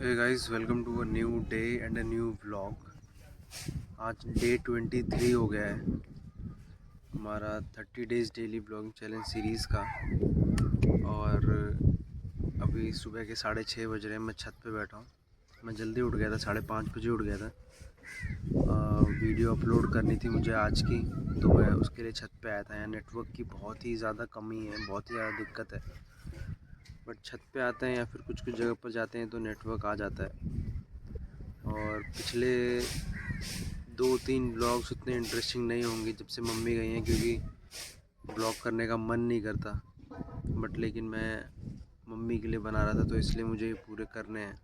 Hey guys, welcome to a new day and a new vlog. आज day 23 हो गया है हमारा 30 days daily blogging challenge series का। और अभी सुबह के 6:30 बज रहे हैं। मैं छत पे बैठा हूँ। मैं जल्दी उठ गया था, 5:30 बजे उठ गया था। वीडियो अपलोड करनी थी मुझे आज की, तो मैं उसके लिए छत पे आया था। यहाँ नेटवर्क की बहुत ही ज़्यादा कमी है, बहुत ही ज़्यादा दिक्कत है। बट छत पे आते हैं या फिर कुछ जगह पर जाते हैं तो नेटवर्क आ जाता है। और पिछले 2-3 ब्लॉग्स उतने इंटरेस्टिंग नहीं होंगे जब से मम्मी गई हैं, क्योंकि ब्लॉग करने का मन नहीं करता। बट लेकिन मैं मम्मी के लिए बना रहा था, तो इसलिए मुझे ये पूरे करने हैं,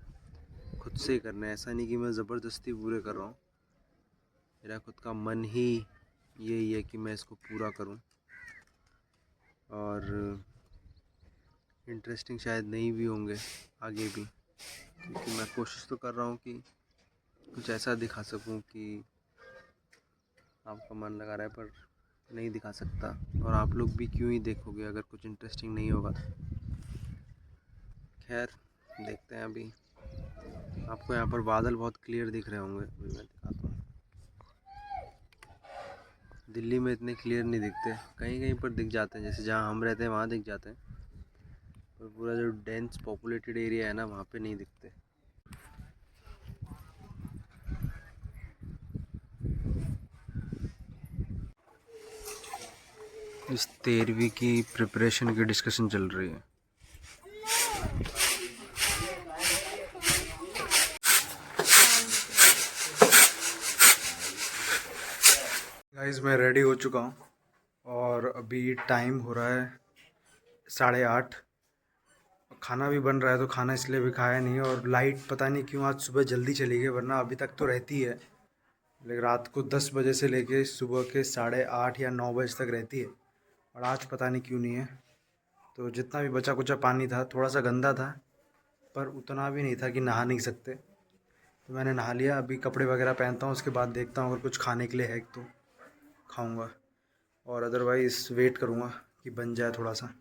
खुद से ही करने हैं। ऐसा नहीं कि मैं ज़बरदस्ती पूरे कर रहा हूँ, मेरा खुद का मन ही यही है कि मैं इसको पूरा करूँ। और इंटरेस्टिंग शायद नहीं भी होंगे आगे भी, क्योंकि मैं कोशिश तो कर रहा हूँ कि कुछ ऐसा दिखा सकूँ कि आपका मन लगा रहा है, पर नहीं दिखा सकता। और आप लोग भी क्यों ही देखोगे अगर कुछ इंटरेस्टिंग नहीं होगा तो। खैर, देखते हैं। अभी आपको यहाँ पर बादल बहुत क्लियर दिख रहे होंगे, अभी मैं दिखाता हूँ। दिल्ली में इतने क्लियर नहीं दिखते, कहीं कहीं पर दिख जाते हैं, जैसे जहाँ हम रहते हैं वहाँ दिख जाते हैं, पर पूरा जो डेंस पॉपुलेटेड एरिया है ना, वहाँ पे नहीं दिखते। इस 13वीं की प्रिपरेशन की डिस्कशन चल रही है। गाइस, मैं रेडी हो चुका हूँ और अभी टाइम हो रहा है 8:30। खाना भी बन रहा है, तो खाना इसलिए भी खाया नहीं। और लाइट पता नहीं क्यों आज सुबह जल्दी चली गई, वरना अभी तक तो रहती है। लेकिन रात को 10 बजे से लेके सुबह के 8:30 या 9 बजे तक रहती है, और आज पता नहीं क्यों नहीं है। तो जितना भी बचा कुचा पानी था, थोड़ा सा गंदा था, पर उतना भी नहीं था कि नहा नहीं सकते। तो मैंने नहा लिया। अभी कपड़े वगैरह पहनता हूँ, उसके बाद देखता हूँ अगर कुछ खाने के लिए है तो खाऊँगा, और अदरवाइज़ वेट करूँगा कि बन जाए थोड़ा सा।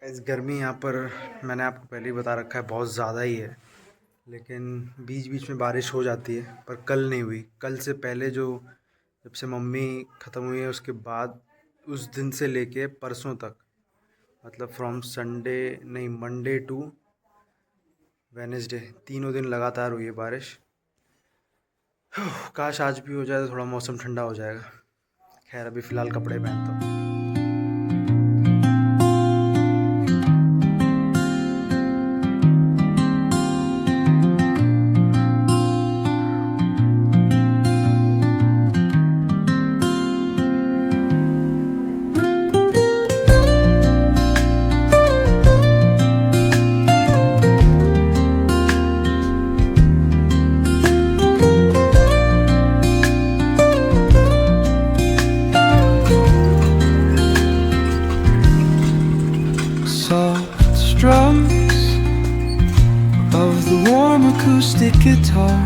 इस गर्मी यहाँ पर मैंने आपको पहले ही बता रखा है, बहुत ज़्यादा ही है। लेकिन बीच बीच में बारिश हो जाती है, पर कल नहीं हुई। कल से पहले जो, जब से मम्मी ख़त्म हुई है उसके बाद, उस दिन से लेके परसों तक, मतलब फ्रॉम संडे नहीं, मंडे टू वेडनेसडे, तीनों दिन लगातार हुई है बारिश। काश आज भी हो जाए तो थोड़ा मौसम ठंडा हो जाएगा। खैर, अभी फ़िलहाल कपड़े पहनता हूँ। Soft strums of the warm acoustic guitar.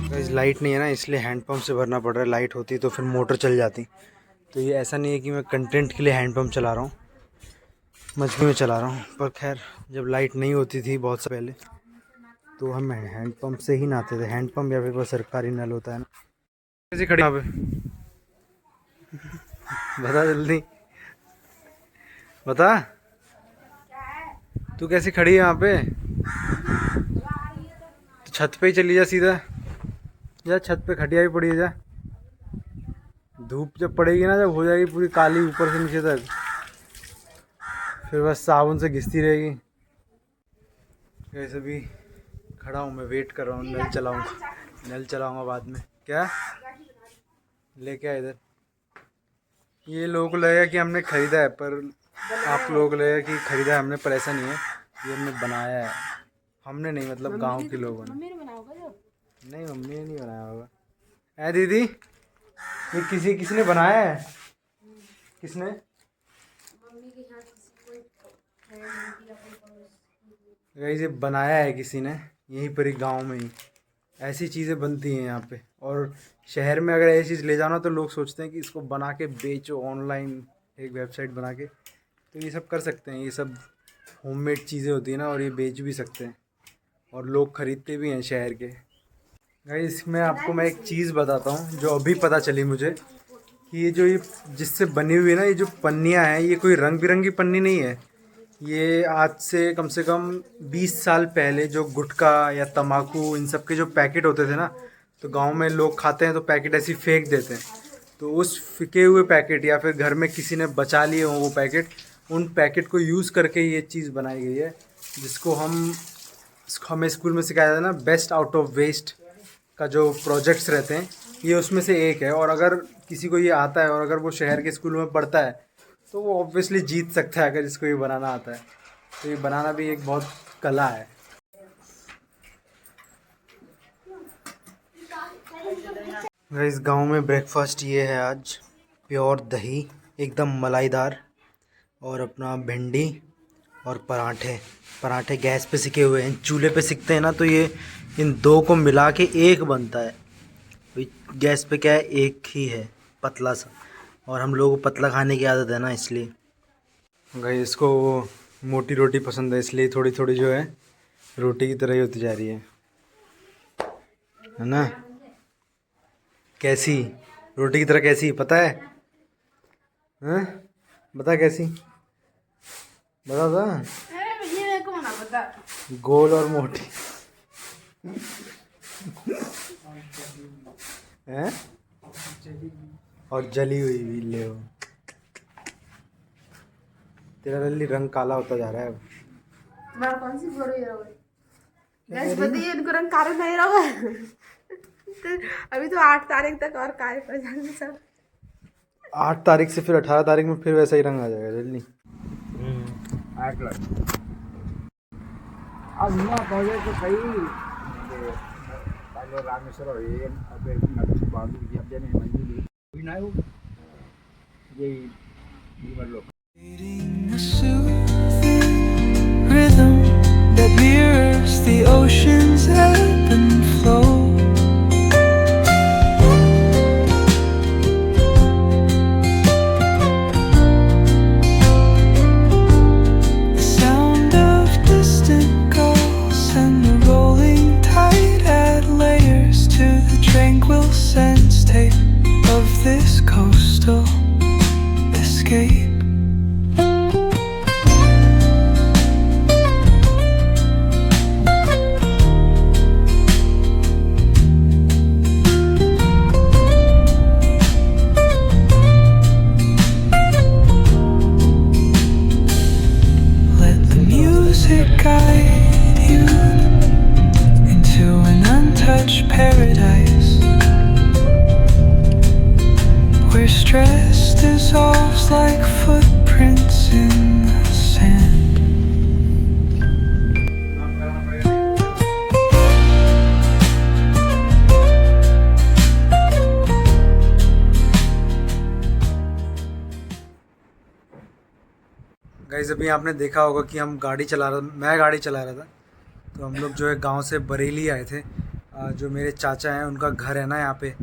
Guys, light नहीं है ना, इसलिए हैंडपम्प से भरना पड़ रहा है। लाइट होती तो फिर मोटर चल जाती। तो ये ऐसा नहीं है कि मैं कंटेंट के लिए हैंडपम्प चला रहा हूँ, मजबूरी में चला रहा हूँ। पर खैर, जब लाइट नहीं होती थी बहुत से पहले, तो हम हैंडपम्प से ही नहाते थे। हैंडपम्प या फिर कोई सरकारी नल होता है ना। कैसे खड़ी यहाँ पे? बता जल्दी, बता। तू कैसी खड़ी है यहाँ पे? तो छत पे ही चली जा सीधा। जा, छत पे खटिया भी पड़ी है, जा। धूप जब पड़ेगी ना, जब हो जाएगी पूरी काली ऊपर से नीचे तक, फिर बस साबुन से घिसती रहेगी। वैसे भी खड़ा हूँ मैं, वेट कर रहा हूँ। नल चलाऊँगा बाद में। क्या लेके आया इधर? ये लोगों को लगेगा कि हमने ख़रीदा है, पर आप लोगों को लगेगा कि ख़रीदा है हमने, पर ऐसा नहीं है। ये हमने बनाया है। हमने नहीं, मतलब गांव के लोगों ने। नहीं, मम्मी ने नहीं बनाया होगा। ऐ दीदी, ये किसने बनाया है? किसने? गाइस, ये बनाया है किसी ने, यहीं पर ही गांव में ही। ऐसी चीज़ें बनती हैं यहाँ पे। और शहर में अगर ऐसी चीज़ ले जाना, तो लोग सोचते हैं कि इसको बना के बेचो ऑनलाइन, एक वेबसाइट बना के। तो ये सब कर सकते हैं, ये सब होममेड चीज़ें होती हैं ना, और ये बेच भी सकते हैं और लोग ख़रीदते भी हैं शहर के। गाइस मैं एक चीज़ बताता हूँ जो अभी पता चली मुझे, कि ये जिससे बनी हुई है ना, ये जो पन्नियाँ हैं, ये कोई रंग बिरंगी पन्नी नहीं है। ये आज से कम 20 साल पहले जो गुटखा या तम्बाकू इन सब के जो पैकेट होते थे ना, तो गांव में लोग खाते हैं तो पैकेट ऐसे ही फेंक देते हैं। तो उस फेंके हुए पैकेट या फिर घर में किसी ने बचा लिए हों वो पैकेट, उन पैकेट को यूज़ करके ये चीज़ बनाई गई है, जिसको हमें स्कूल में सिखाया था ना, बेस्ट आउट ऑफ वेस्ट का जो प्रोजेक्ट्स रहते हैं, ये उसमें से एक है। और अगर किसी को ये आता है और अगर वो शहर के स्कूल में पढ़ता है तो वो ऑब्वियसली जीत सकता है, अगर इसको ये बनाना आता है। तो ये बनाना भी एक बहुत कला है। इस गांव में ब्रेकफास्ट ये है आज, प्योर दही एकदम मलाईदार, और अपना भिंडी और पराठे गैस पे सिके हुए हैं। चूल्हे पे सिकते हैं ना तो ये इन दो को मिला के एक बनता है। गैस पे क्या है, एक ही है पतला सा, और हम लोगों को पतला खाने की आदत है ना, इसलिए। गाइस इसको मोटी रोटी पसंद है, इसलिए थोड़ी थोड़ी जो है रोटी की तरह ही होती जा रही है ना। कैसी रोटी की तरह, कैसी पता है? हैं? बता कैसी, बता था। ये मेरे को ना बता। गोल और मोटी हैं, और जली हुई भी ले हो। तेरा जल्दी रंग काला होता जा रहा है अब। तुम्हारा कौन सी गोरो ये रहोगे? गैस बताइए, इनको रंग काला नहीं रहोगा। अभी तो 8 तारीख तक और काले पड़ जाएंगे सब। 8 तारीख से फिर 18 तारीख में फिर वैसा ही रंग आ जाएगा जल्दी। 8 लाख अब हुआ पहले तो सही, पहले रामेश्वर और ये अब बांधू जी अब जाने मंजिल हुई ना हो, यही जीवन लोग। A soothing rhythm that mirrors the ocean's ebb and flow. The sound of distant gulls and the rolling tide add layers to the tranquil sense tape of this coastal escape. Guide you into an untouched paradise where stress dissolves like footprints in the sand. Guys अभी आपने देखा होगा कि मैं गाड़ी चला रहा था, तो हम लोग जो है गांव से बरेली आए थे। जो मेरे चाचा हैं उनका घर है ना यहाँ पे,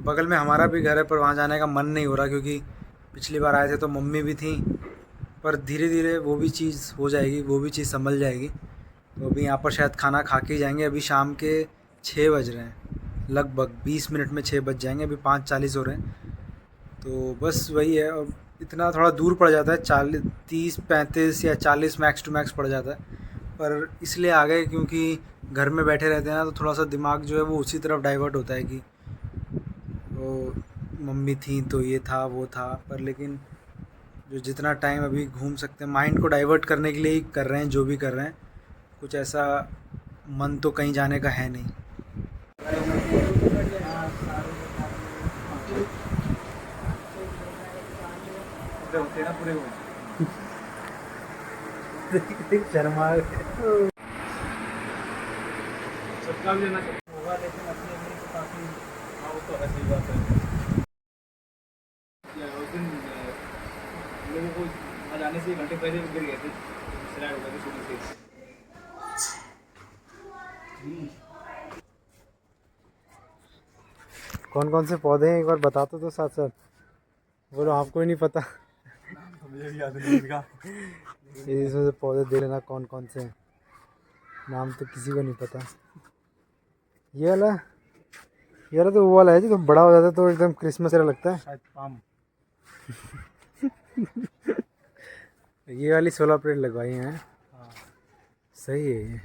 बगल में हमारा भी घर है, पर वहाँ जाने का मन नहीं हो रहा, क्योंकि पिछली बार आए थे तो मम्मी भी थी। पर धीरे धीरे वो भी चीज़ हो जाएगी, वो भी चीज़ संभल जाएगी। तो अभी यहाँ पर शायद खाना खा के जाएंगे। अभी शाम के 6 बज रहे हैं, लगभग 20 मिनट में 6 बज जाएंगे। अभी 5:40 हो रहे हैं, तो बस वही है। और इतना थोड़ा दूर पड़ जाता है, 30-35 या 40 मैक्स टू मैक्स पड़ जाता है, पर इसलिए आ गए क्योंकि घर में बैठे रहते हैं ना, तो थोड़ा सा दिमाग जो है वो उसी तरफ डाइवर्ट होता है कि वो मम्मी थी तो ये था वो था। पर लेकिन जो जितना टाइम अभी घूम सकते हैं, माइंड को डाइवर्ट करने के लिए ही कर रहे हैं जो भी कर रहे हैं। कुछ ऐसा मन तो कहीं जाने का है नहीं। शर्मा सबका भी लेना होगा, लेकिन अपनी अपनी तो काफ़ी। हाँ वो तो है, सही बात है। उस दिन लोगों को आ जाने से 1 घंटे पहले गिर गए थे, स्लाइड हो गए थे शुरू से। कौन कौन से पौधे हैं एक बार बता तो साथ साथ। बोलो आपको ही नहीं पता। मुझे भी याद नहीं। इसमें से पौधे दे लेना कौन कौन से हैं, नाम तो किसी को नहीं पता। ये वाला तो वो वाला है जो बड़ा हो जाता है तो एकदम क्रिसमस जैसा लगता है शायद पाम। ये वाली 16 प्लेट लगवाई हैं। हाँ सही है ये,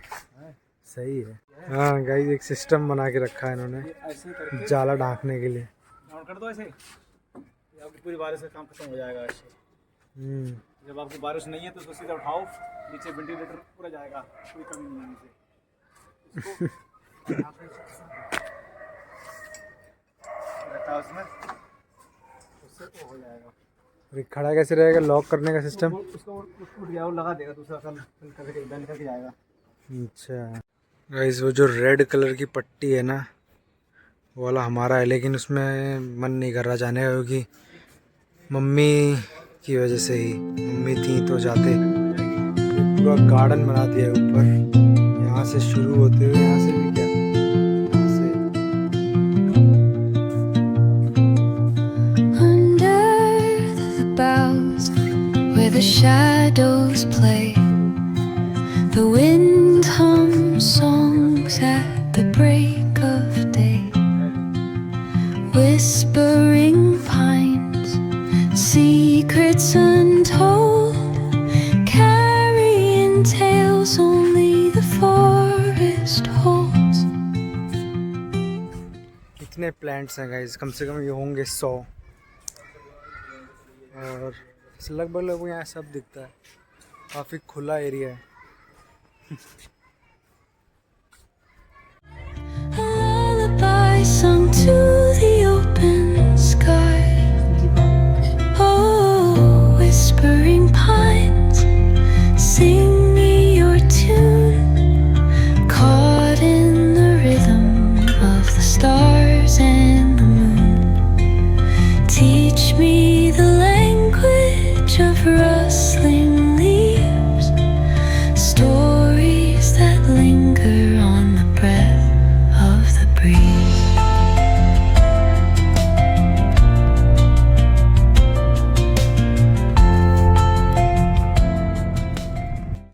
सही है। हाँ गाइस एक सिस्टम बना के रखा है इन्होंने ऐसे करके जाला ढांकने के लिए। डाउन कर दो ऐसे, आपकी पूरी बारिश का काम खत्म हो जाएगा ऐसे। जब आपको बारिश नहीं है तो उसको सीधा उठाओ, नीचे वेंटिलेटर पूरा जाएगा, कोई कमी नहीं है नीचे। इसको रहता है उसमें, उससे वो हो जाएगा। और ये खड़ा कैसे रहेगा लॉक करने का सिस्टम? उसको उठ गया, वो लगा देगा, दूसरा कल करके बंद करके जाएगा। अच्छा गाइस वो जो रेड कलर की पट्टी है ना वो वाला हमारा है, लेकिन उसमें मन नहीं कर रहा जाने का क्योंकि मम्मी की वजह से ही, मम्मी थी तो जाते। पूरा गार्डन बना दिया है ऊपर, यहाँ से शुरू होते हुए यहाँ से भी क्या यहाँ से Under the boughs where the shadows play, the wind hums songs at the break of day. Whispering pines, secrets untold, carrying tales only the forest holds. कितने प्लांट्स हैं गाइस, कम से कम ये होंगे 100। और लगभग यहाँ सब दिखता है, काफ़ी खुला एरिया है। A lullaby sung to the open sky. Oh, whispering pines, sing me your tune, caught in the rhythm of the stars and